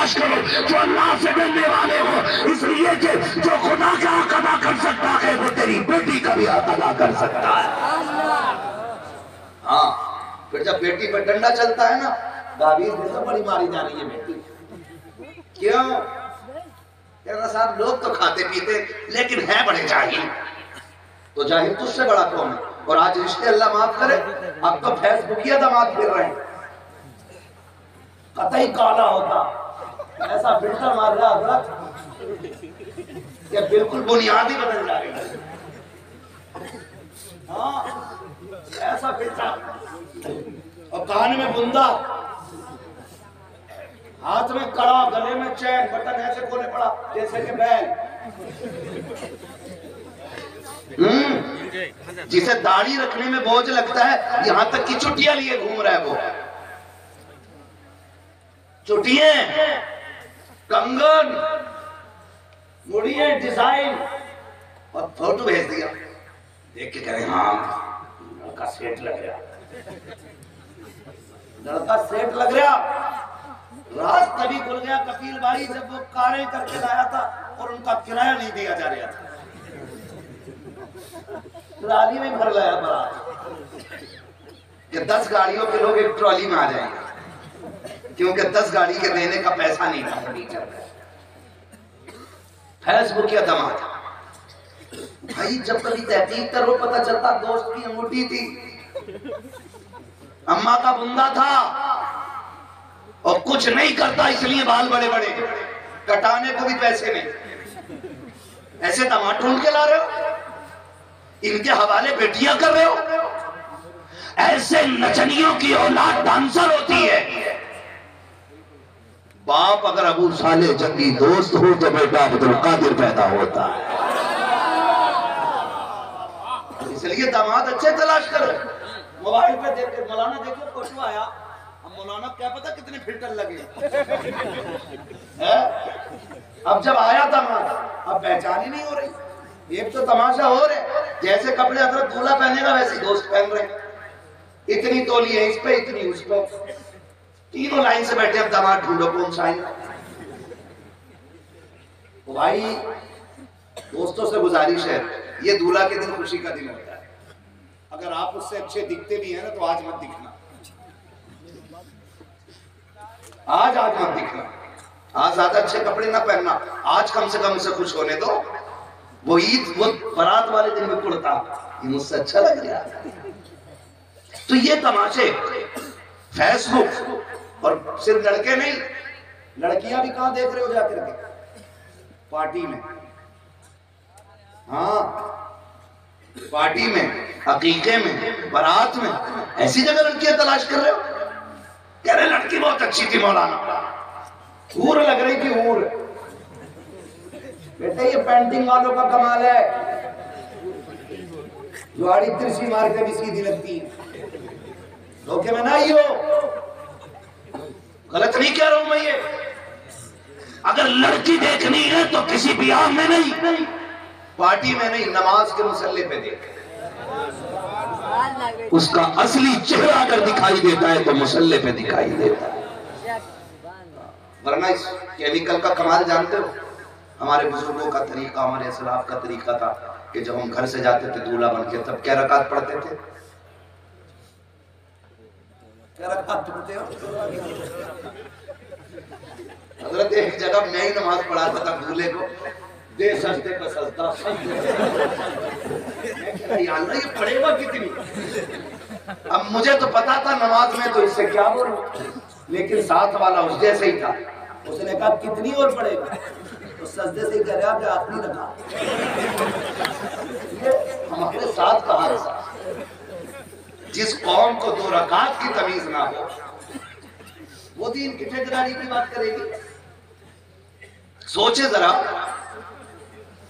तलाश करो जो अल्लाह से डरने वाले हो, इसलिए कि जो खुदा का हक अदा कर सकता है वो तेरी बेटी का भी हक अदा कर सकता है। हाँ, फिर जब बेटी पर डंडा चलता है ना, दावीद तो बड़ी मारी जा रही है बेटी। क्यों? कहना साहब लोग तो खाते पीते लेकिन है बड़े जाहिल। तो जाहिल तुझसे बड़ा कौन है? और आज रिश्ते अल्लाह माफ करे, अब तो फेसबुकिया दामाद फिर रहे हैं, कतई काला होता ऐसा फिल्टर मार रहा अदरक कि बिल्कुल बुनियादी बदल जा रही है। हाँ, ऐसा फिल्टर, और कान में बुंदा, हाथ में कड़ा, गले में चैन, बटन ऐसे खोले पड़ा जैसे कि बैल। जिसे दाढ़ी रखने में बोझ लगता है, यहां तक कि चुटिया लिए घूम रहा है वो। चुटिये, कंगन, मुड़िये, डिजाइन, और फोटो भेज दिया। देख के कह रहे हाँ लड़का सेट लग रहा, लड़का सेट लग रहा। राज तभी खुल गया कपिल भाई जब वो कारें करके लाया था और उनका किराया नहीं दिया जा रहा था। ट्रॉली में भर लाया बारात कि 10 गाड़ियों के लोग एक ट्रॉली में आ जाएंगे, क्योंकि 10 गाड़ी के देने का पैसा नहीं था फर्नीचर। फेसबुक या दामाद भाई, जब कभी तहकीक करो पता चलता दोस्त की अंगूठी थी, अम्मा का बुंदा था, और कुछ नहीं करता इसलिए बाल बड़े बड़े, कटाने को भी पैसे नहीं। ऐसे दामाद ढूंढ के ला रहे हो, इनके हवाले बेटियां कर रहे हो। ऐसे नचनियों की औलाद डांसर होती है। बाप अगर अबू साले जंगी दोस्त हो तो बेटा अब्दुल कादिर पैदा होता है। इसलिए दामाद अच्छे तलाश करो। मोबाइल पे देख के मौलाना देखो फोटो आया, अब मौलाना क्या पता कितने फिल्टर लगे है? अब जब आया दामाद, अब पहचान ही नहीं हो रही। एक तो तमाशा हो रहा है, जैसे कपड़े अगर दूल्हा पहनेगा वैसे दोस्त पहन रहे। इतनी तोली है इस पे, इतनी उस पे, तीनों लाइन से बैठे। अब दामाद ढूंढो कौन सा आएगा। तो भाई दोस्तों से गुजारिश है, ये दूल्हा के दिन खुशी का दिन होता है। अगर आप उससे अच्छे दिखते भी हैं ना तो आज मत दिखना, आज मत दिखना। आज ज्यादा अच्छे कपड़े ना पहनना, आज कम से कम उसे खुश होने दो। वो ईद, वो बारात वाले दिन में कुर्ता, ये मुझसे अच्छा लग रहा है। तो ये तमाशे फेसबुक, और सिर्फ लड़के नहीं, लड़कियां भी कहां देख रहे हो जाकर के? पार्टी में, हाँ पार्टी में, हकीके में, बारात में, ऐसी जगह लड़कियां तलाश कर रहे हो। कह रहे लड़की बहुत अच्छी थी मौलाना, हूर लग रही थी हूर। बेटा ये पेंटिंग वालों का कमाल है, जो आड़ी तिरछी मार के भी सीधी लगती है। धोखे में ना ही हो, गलत नहीं कह रहा हूं मैं ये। अगर लड़की देखनी है तो किसी ब्याह में नहीं, पार्टी में नहीं, नमाज के मुसल्ले पे देख। उसका असली चेहरा अगर दिखाई देता है तो मुसल्ले पे दिखाई देता है। वरना इस केमिकल का कमाल जानते हो? हमारे बुजुर्गों का तरीका, हमारे असलाफ का तरीका था कि जब हम घर से जाते थे दूल्हा बन के, तब क्या रकात पढ़ते थे? क्या रकात पढ़ते हो? हजरत एक जगह मैं ही नमाज पढ़ाता था दूल्हे को, दे सजदे पर सजदा, ये पढ़ेगा कितनी? अब मुझे तो पता था नमाज में तो इससे क्या बोलूं, लेकिन साथ वाला उस जैसे ही था, उसने कहा कितनी और पढ़ेगा? तो सजदे से कह रहा कि आखिरी रखा। हमारे साथ कहा ऐसा, जिस कौम को 2 रकात की तमीज ना हो वो दीन की ठेकेदारी की बात करेगी। सोचे जरा,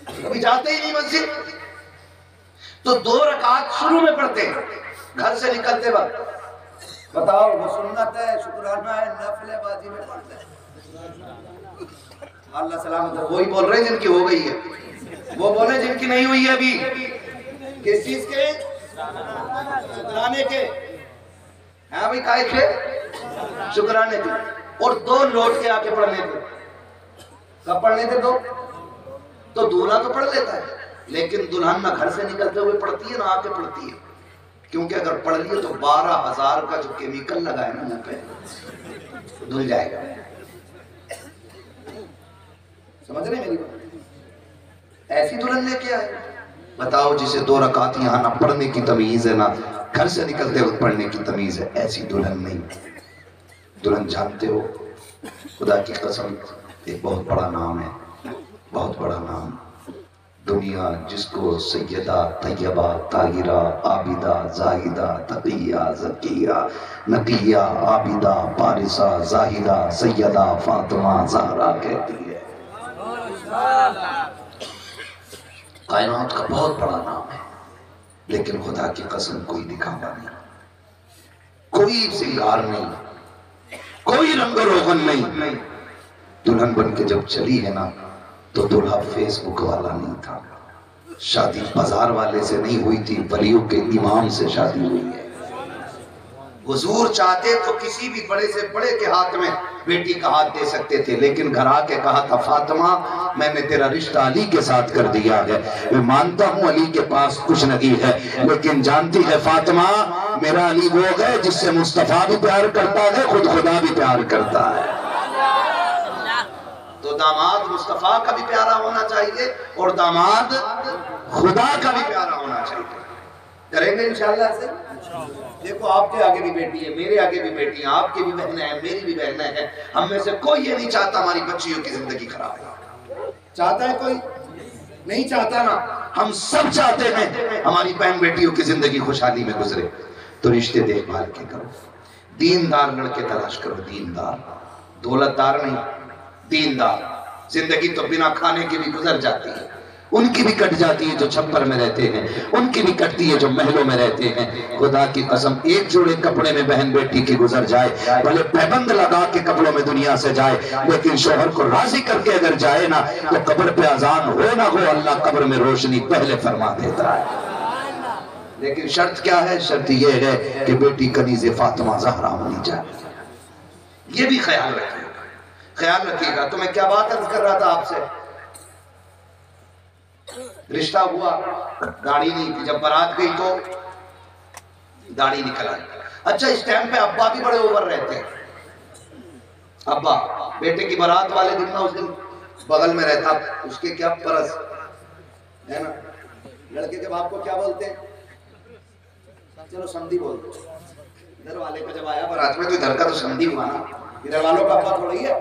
कभी जाते ही नहीं मस्जिद तो 2 रकात शुरू में पढ़ते हैं घर से निकलते वक्त। बताओ वो सुन्नत है, शुक्राना है, नफले बाजी में पढ़ते हैं। अल्लाह सलामत। वही बोल रहे हैं जिनकी हो गई है, वो बोले जिनकी नहीं हुई है अभी। किस चीज के? शुक्राने के। हाँ भाई, काय के? शुक्राने के। और 2 लौट के आके पढ़ने थे। कब पढ़ने थे? 2। तो दूल्हा तो पढ़ लेता है, लेकिन दुल्हन ना घर से निकलते हुए पढ़ती है ना आके पढ़ती है, क्योंकि अगर पढ़ लिए तो 12,000 का जो केमिकल लगा है ना मुंह पे, धुल जाएगा। समझ रहे मेरी बात? ऐसी दुल्हन लेके आए। बताओ, जिसे 2 रकात यहाँ ना पढ़ने की तमीज है ना घर से निकलते हुए पढ़ने की तमीज है, ऐसी दुल्हन नहीं। दुल्हन जानते हो, खुदा की कसम, एक बहुत बड़ा नाम है, बहुत बड़ा नाम। दुनिया जिसको सैयदा, तैयबा, ताहिरा, आबिदा, जाहिदा, तकिया, ज़किया, नकिया, आबिदा, पारिसा, जाहिदा, सैयदा, फातिमा, ज़हरा कहती है। कायनात का बहुत बड़ा नाम है, लेकिन खुदा की कसम कोई दिखावा नहीं, कोई श्रृंगार नहीं, कोई रंग रोगन नहीं। दुल्हन बन के जब चली है ना, तो दूल्हा फेसबुक वाला नहीं था, शादी बाजार वाले से नहीं हुई थी, वलियों के इमाम से शादी हुई है। हुजूर चाहते तो किसी भी बड़े से बड़े के हाथ में बेटी का हाथ दे सकते थे, लेकिन घर आके कहा था, फातिमा मैंने तेरा रिश्ता अली के साथ कर दिया है। मैं मानता हूँ अली के पास कुछ नहीं है, लेकिन जानती है फातिमा, मेरा अली वो है जिससे मुस्तफा भी प्यार करता है, खुद खुदा भी प्यार करता है। तो दामाद मुस्तफा का भी प्यारा होना चाहिए और दामाद खुदा का भी प्यारा होना चाहिए। करेंगे इंशाअल्लाह से। देखो, आपके आगे भी बेटी है, मेरे आगे भी बेटी है, आपकी भी बहनें हैं, मेरी भी बहनें हैं। हम में से कोई ये नहीं चाहता हमारी बच्चियों की जिंदगी खराब हो। चाहता है कोई? नहीं चाहता ना। हम सब चाहते हैं हमारी बहन बेटियों की जिंदगी खुशहाली में गुजरे। तो रिश्ते देखभाल के करो, दीनदार लड़के तलाश करो, दीनदार, दौलतदार नहीं, दीनदार। जिंदगी तो बिना खाने के भी गुजर जाती है, उनकी भी कट जाती है जो छप्पर में रहते हैं, उनकी भी कटती है जो महलों में रहते हैं। खुदा की कसम, एक जोड़े कपड़े में बहन बेटी की गुजर जाए, भले पैबंद लगा के कपड़ों में दुनिया से जाए, लेकिन शोहर को राजी करके अगर जाए ना, तो कब्र पे अजान हो ना हो, अल्लाह कब्र में रोशनी पहले फरमा देता है। लेकिन शर्त क्या है? शर्त यह है कि बेटी कनीज़े फातिमा ज़हरा होनी चाहिए। ये भी ख्याल रखिएगा, ख्याल रखिएगा। तो मैं क्या बात अर्ज कर रहा था आपसे, रिश्ता हुआ, दाढ़ी नहीं थी, जब बारात गई तो दाढ़ी निकल आई। अच्छा, इस टाइम पे अब्बा भी बड़े ओवर रहते हैं। अब्बा बेटे की बारात वाले दिन ना, उस दिन बगल में रहता, उसके क्या परस है ना, लड़के के बाप को क्या बोलते हैं, चलो समधी बोलते, इधर वाले का जब आया बारात में तो इधर का तो समधी हुआ ना, इधर वालों का अब्बा थोड़ा ही है,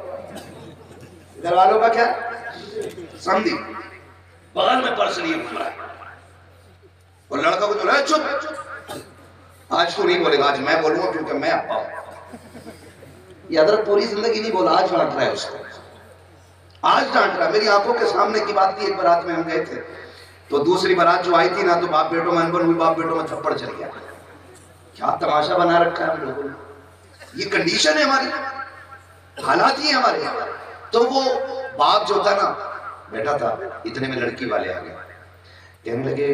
इधर वालों का क्या समधी। बगल में पर्स लिए घूम रहा है और लड़का को जो है, चुप, आज तो नहीं बोलेगा, आज मैं बोलूंगा क्योंकि मैं अब्बा हूं। ये अदरक पूरी जिंदगी नहीं बोला, आज डांट रहा है उसको, आज डांट रहा है। मेरी आंखों के सामने की बात थी। एक बारात में हम गए थे, तो दूसरी बारात जो आई थी ना, तो बाप बेटों में अनबन हुई, बाप बेटों में थप्पड़ चल गया। क्या तमाशा बना रखा है हम लोगों ने। ये कंडीशन है हमारी, हालात ही हमारे। तो वो बाप जो था ना, बैठा था, इतने में लड़की वाले आ गए, कहने लगे,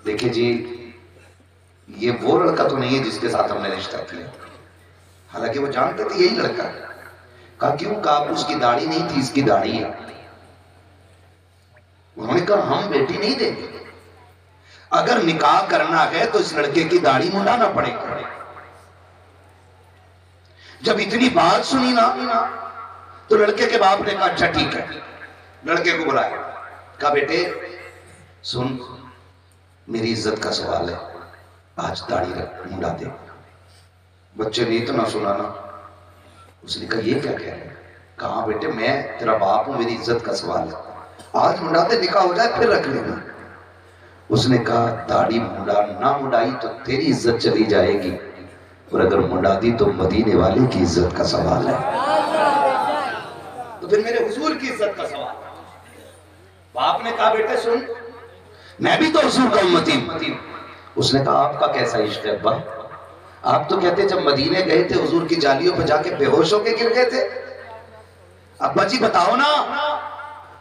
देखिए जी, ये वो लड़का तो नहीं है जिसके साथ हमने रिश्ता किया। हालांकि वो जानते थे यही लड़का है। कहा क्यों? कहा उसकी दाढ़ी नहीं थी, इसकी दाढ़ी है। उन्होंने कहा हम बेटी नहीं देंगे, अगर निकाह करना है तो इस लड़के की दाढ़ी मुंडाना पड़ेगा। जब इतनी बात सुनी ना, तो लड़के के बाप ने कहा अच्छा ठीक है। लड़के को बुलाया, कहा बेटे सुन, मेरी इज्जत का सवाल है, आज दाढ़ी रख, मुंडा दे। बच्चे ने इतना सुना ना, उसने कहा ये क्या कह रहे हैं? कहा बेटे मैं तेरा बाप हूं, मेरी इज्जत का सवाल है, आज मुंडा दे, निकाह हो जाए फिर रख लेना। उसने कहा दाढ़ी मुंडा ना मुंडाई तो तेरी इज्जत चली जाएगी, और अगर मुंडा दी तो मदीने वाले की इज्जत का सवाल है, तो फिर मेरे हुजूर की इज्जत का सवाल। बाप ने कहा बेटे सुन, मैं भी तो हुजूर का उम्मती हूं। उसने कहा आपका कैसा इश्क है अब्बा? आप तो कहते जब मदीने गए थे हुजूर की जालियों पर जाके बेहोश होके गिर गए थे। अब्बा जी बताओ ना,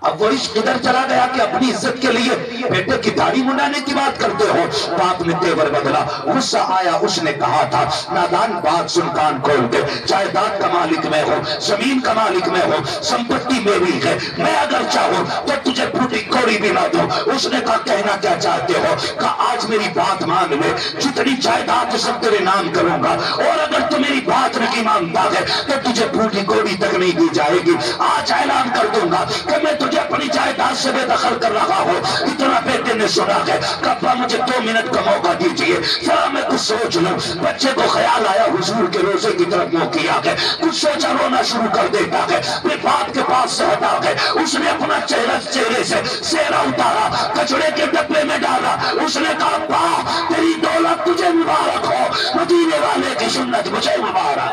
अब वो इश्क इधर चला गया कि अपनी इज्जत के लिए बेटे की दाढ़ी मुंडाने की बात करते हो। बाप ने तेवर बदला, गुस्सा आया, उसने कहा था नादान बात सुन कान खोल के, जायदाद का मालिक मैं हूँ, जमीन का मालिक मैं हूँ, संपत्ति मेरी है, मैं अगर चाहूँ तो तुझे फूटी कौड़ी भी ना दूं। उसने कहा कहना क्या चाहते हो? कहा आज मेरी बात मान ले, जितनी जायदाद सब तेरे नाम करूंगा, और अगर तू मेरी बात नहीं मानता है तो तुझे फूटी कौड़ी तक नहीं दी जाएगी। आज ऐलान कर दूंगा कि मैं तुझे अपनी जायदाद से बेदखल कर रहा हूँ। इतना बेटे ने सुना है, कब्बा मुझे 2 मिनट का मौका दीजिए, जरा मैं कुछ सोच लूं। बच्चे को ख्याल आया हुजूर के रोजे की तरफ मुंह किया है, कुछ सोचा, रोना शुरू कर देता है। फिर बाप के पास से हटा है, उसने अपना चेहरे से सेहरा उतारा, कचड़े के डब्बे में डाला। उसने कहा अब्बा तेरी दौलत तुझे मुबारक हो, मदीने वाले की सुन्नत मुझे मुबारक।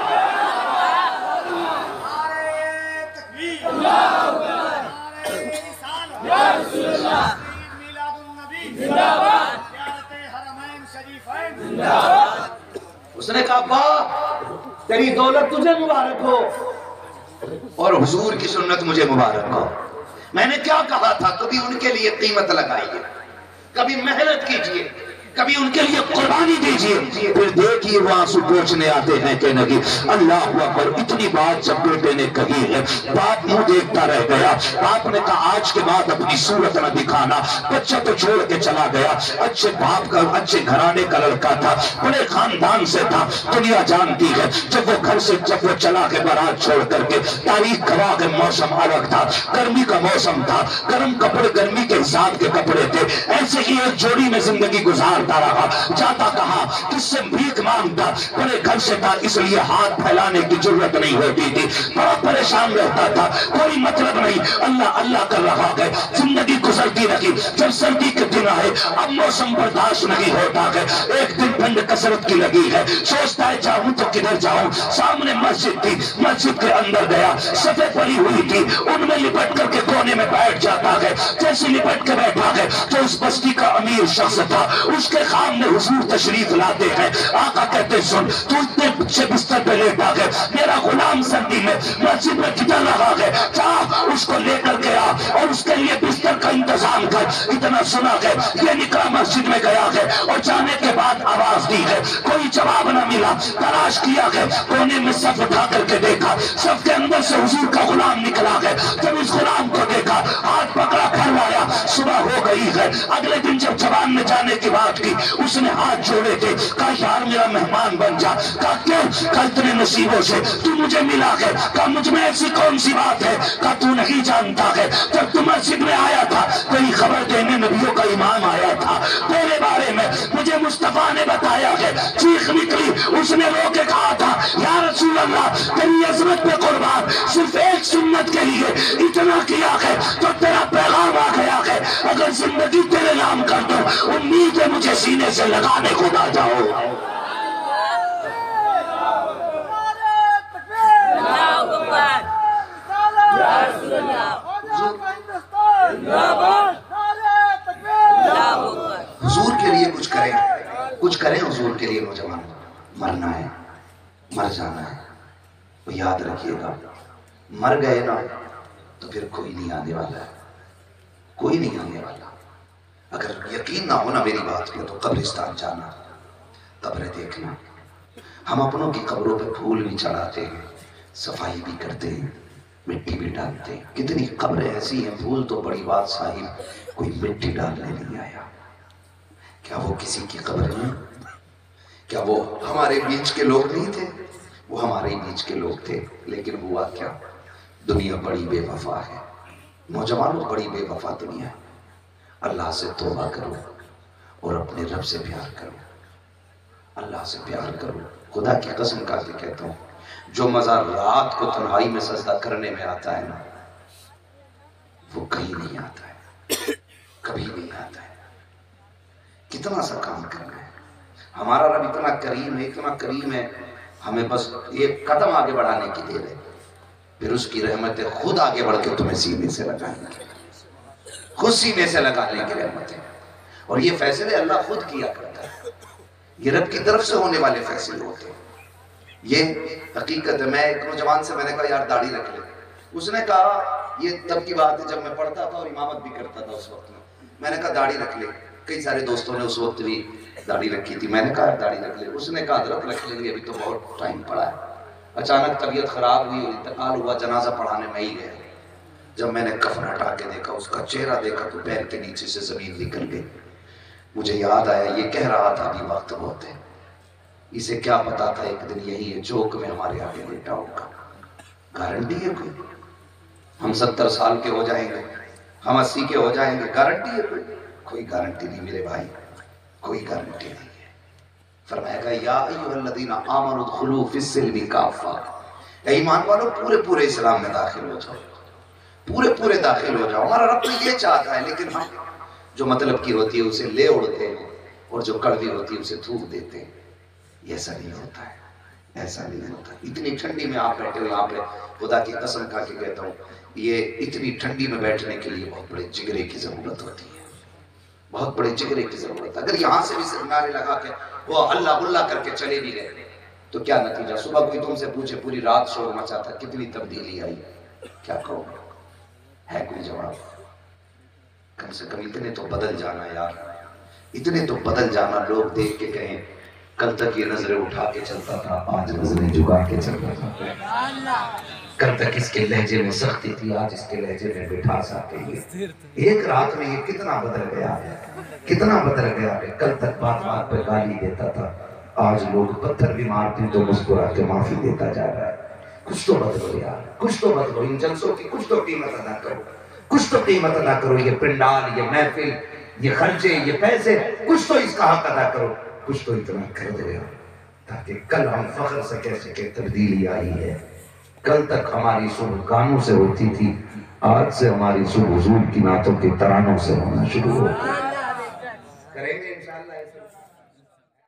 उसने कहा अब्बा तेरी दौलत तुझे मुबारक हो और हुजूर की सुन्नत मुझे मुबारक हो। मैंने क्या कहा था? कभी उनके लिए कीमत लगाइए, कभी मेहनत कीजिए, कभी उनके लिए कुर्बानी दीजिए। फिर देखिए वो आंसू पोंछने आते हैं कि नहीं अल्लाह अकबर। इतनी बात जब बेटे ने कही है, बाप मुंह देखता रह गया। बाप ने कहा आज के बाद अपनी सूरत न दिखाना। बच्चा तो छोड़ के चला गया। अच्छे बाप का, अच्छे घराने का लड़का था, बड़े खानदान से था, दुनिया जानती है। जब वो चला के बारात छोड़ करके, तारीख गवाह के मौसम अलग था, गर्मी का मौसम था, गर्म कपड़े गर्मी के हिसाब के कपड़े थे। ऐसे ही एक जोड़ी में जिंदगी गुजार रहा। जाता कहा, किससे भीख मांगता, बड़े घर से था इसलिए हाथ फैलाने की जरूरत नहीं होती थी। बड़ा परेशान रहता था, कोई मतलब नहीं, अल्लाह अल्लाह कर रहा है। जिंदगी गुजरती रही। जब सर्दी के दिन आए, अब मौसम बर्दाश्त नहीं होता है। एक दिन ठंड कसरत की लगी है, सोचता है जाऊं तो किधर जाऊं। सामने मस्जिद थी, मस्जिद के अंदर गया, सफे पड़ी हुई थी, उनमें लिपट करके कोने में बैठ जाता है। जैसे लिपट के बैठा है तो उस बस्ती का अमीर शख्स था, उसके सामने हुजूर तशरीफ लाते हैं। आका कहते सुन, तू इतने अच्छे बिस्तर पे लेटा है, मेरा गुलाम सर्दी में मस्जिद में किधर रहा है, जा उसको लेकर के आ और उसके लिए बिस्तर का इंतजाम कर। इतना सुना है, ये निकला मस्जिद में गया है और जाने के बाद आवाज दी है, कोई जवाब न मिला। तलाश किया है, कोने में सफ उठा करके देखा, सफ के अंदर से हुजूर का गुलाम निकला है। जब इस गुलाम को देखा, हाथ पकड़ा, घर लाया। सुबह हो गई है। अगले दिन जब जवान ने जाने की बात की, उसने हाथ जोड़े थे, कहा यार मेरा मेहमान बन जा। कहा क्यों? कल तेरे नसीबों से तू मुझे मिला है। कहा मुझ में ऐसी कौन सी बात है? कहा तू नहीं जानता है, जब तू मस्जिद में आया था तेरी खबर देने नबियों का इमाम आया था, तेरे बारे में मुझे मुस्तफा ने बताया है। चीख निकली, उसने रो के कहा था या रसूल अल्लाह तेरी अजमत पे कुर्बान, सिर्फ एक सुन्नत के लिए इतना किया है तो तेरा पैगाम आ गया है। अगर जिंदगी तेरे नाम कर दो, उम्मीद है मुझे सीने से लगाने को ना जाओ। हुजूर के लिए कुछ करें, कुछ करें हुजूर के लिए। नौजवान, मरना है, मर जाना है, तो याद रखिएगा, मर गए ना तो फिर कोई नहीं आने वाला है, कोई नहीं आने वाला। अगर यकीन ना हो ना मेरी बात पे तो कब्रिस्तान जाना, कब्रें देखना। हम अपनों की कब्रों पे फूल भी चढ़ाते हैं, सफाई भी करते हैं, मिट्टी भी डालते हैं। कितनी कब्रें ऐसी हैं, फूल तो बड़ी बात साहिब, कोई मिट्टी डालने नहीं आया। क्या वो किसी की कब्र में? क्या वो हमारे बीच के लोग नहीं थे? वो हमारे बीच के लोग थे, लेकिन हुआ क्या? दुनिया बड़ी बेवफा है। नौजवानों, बड़ी बेवफा दुनिया है। अल्लाह से तौबा करो और अपने रब से प्यार करो, अल्लाह से प्यार करो। खुदा की कसम खा के कहता हूँ, जो मजा रात को तन्हाई में सजदा करने में आता है ना, वो कहीं नहीं आता है, कभी नहीं आता है। कितना सा काम करना है। हमारा रब इतना करीम है, इतना करीम है, हमें बस एक कदम आगे बढ़ाने की देर है, फिर उसकी रहमतें खुद आगे बढ़ के तुम्हें सीने से लगाएंगे, खुद सीने से लगा लेंगे रहमतें। और ये फैसले अल्लाह खुद किया करता है, ये रब की तरफ से होने वाले फैसले होते हैं। ये हकीकत है। मैं एक नौजवान से मैंने कहा यार दाढ़ी रख ले, उसने कहा ये तब की बात है जब मैं पढ़ता था और इमामत भी करता था उस वक्त में। मैंने कहा दाढ़ी रख ले, कई सारे दोस्तों ने उस वक्त भी दाढ़ी रखी थी। मैंने कहा दाढ़ी रख ले, उसने कहा हजरत रख लेंगे, अभी तो बहुत टाइम पड़ा है। अचानक तबीयत खराब हुई और इंतकाल हुआ, जनाजा पढ़ाने में ही गया। जब मैंने कफन हटा के देखा, उसका चेहरा देखा तो पैर के नीचे से जमीन निकल गई। मुझे याद आया ये कह रहा था अभी वक्त बहुत है, इसे क्या पता था एक दिन यही है चौक में हमारे आगे लेटा होगा। गारंटी है कोई? हम 70 साल के हो जाएंगे, हम 80 के हो जाएंगे, गारंटी है कोई? कोई गारंटी नहीं मेरे भाई, कोई गारंटी नहीं है। फरमाएगा या अय्युहल्लज़ीना आमनु दुखुलू फिस्सिल्मी काफ़ा, ऐ ईमान वालों पूरे पूरे इस्लाम में दाखिल हो जाओ, पूरे पूरे दाखिल हो जाओ। हमारा रब तो ये चाहता है, लेकिन हम जो मतलब की होती है उसे ले उड़ते हैं और जो कड़वी होती है उसे थूक देते हैं। ये ऐसा नहीं होता है, ऐसा नहीं होता। इतनी ठंडी में आप बैठे हो यहाँ पे, खुदा की कसम खा के कहता हूँ, ये इतनी ठंडी में बैठने के लिए बहुत बड़े जिगरे की जरूरत होती है, बहुत बड़े जिगरे की जरूरत है। अगर यहाँ से भी सिर्फ नारे लगा के वो अल्लाह बुल्ला करके चले भी गए तो क्या नतीजा? सुबह कोई तुमसे पूछे पूरी रात शोर मचा था, कितनी तब्दीली आई, क्या कहोगे? है कोई जवाब? कम से कम इतने तो बदल जाना यार, इतने तो बदल जाना। लोग देख के कहें कल तक ये नजरें उठा के चलता था, आज नजरें झुका के चलता था। कल तक इसके लहजे में सख्ती थी, आज इसके लहजे में मिठास आ गई है। एक रात में ये कितना बदल गया है, कितना बदल गया है। कल तक बात बात पर गाली देता था, आज लोग पत्थर भी मारते तो मुस्कुरा के माफी देता जा रहा है। कुछ तो बदलो यार, कुछ तो बदलो। इन जलसों की कुछ तो कीमत अदा करो, कुछ तो कीमत अदा करो। ये पिंडाल, ये महफिल, ये खर्चे, ये पैसे, कुछ तो इसका हक अदा करो, कुछ तो इतना कर दो यार, ताकि कल हम फख्र से कह सके तब्दीली आई है। कल तक हमारी सुबह गानों से होती थी, आज से हमारी सुबह हुजूर की नातों के तरानों से होना शुरू हो। करेंगे